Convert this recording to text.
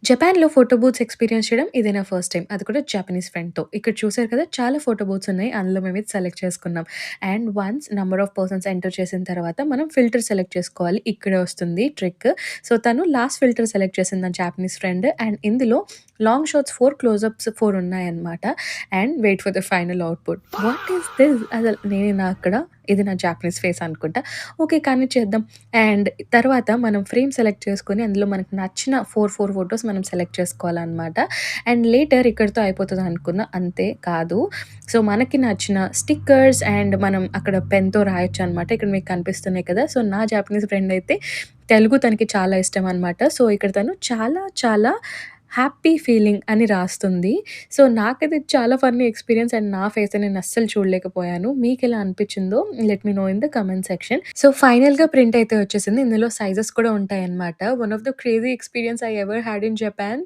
జపాన్‌లో photo booths experience చేయడం ఇదే నా ఫస్ట్ టైమ్. అది కూడా జాపనీస్ ఫ్రెండ్‌తో. ఇక్కడ చూసారు కదా! చాలా ఫోటో బూత్స్ ఉన్నాయి. అందులో మేమైతే సెలెక్ట్ చేసుకున్నాం. And once number of persons enter చేసిన తర్వాత మనం ఫిల్టర్ సెలెక్ట్ చేసుకోవాలి. ఇక్కడే వస్తుంది ట్రిక్. సో, తను లాస్ట్ ఫిల్టర్ సెలెక్ట్ చేసింది నా జాపనీస్ ఫ్రెండ్. అండ్ ఇందులో లాంగ్ షాట్స్ 4, క్లోజప్స్ 4 ఉన్నాయన్నమాట. And wait for the final output. What is this? అసలు నేనా అక్కడ? ఇది నా జాపనీస్ ఫేస్ అనుకుంటా. ఓకే. కానీ చేద్దాం. అండ్ తర్వాత మనం ఫ్రేమ్ సెలెక్ట్ చేసుకొని అందులో మనకు నచ్చిన 4 ఫోటోస్ మనం సెలెక్ట్ చేసుకోవాలనమాట. అండ్ లేటర్ ఇక్కడితో అయిపోతది అనుకున్నా. అంతే కాదు. సో, మనకి నచ్చిన స్టిక్కర్స్ అండ్ మనం అక్కడ పెన్‌తో రాయొచ్చనమాట. ఇక్కడ మీకు కనిపిస్తున్నాయి కదా! సో, నా జాపనీస్ ఫ్రెండ్ అయితే తెలుగు తనకి చాలా ఇష్టం అనమాట. సో, ఇక్కడ తను చాలా చాలా హ్యాపీ ఫీలింగ్ అని రాస్తుంది. సో, నాకైతే చాలా ఫన్నీ ఎక్స్‌పీరియన్స్ అండ్ నా ఫేస్ నేను అస్సలు చూడలేకపోయాను. మీకెలా అనిపించిందో let me know in the comment section. So, ఫైనల్‌గా ప్రింట్ అయితే వచ్చేసింది. ఇందులో సైజెస్ కూడా ఉంటాయన్నమాట. One of the crazy experience I ever had in Japan.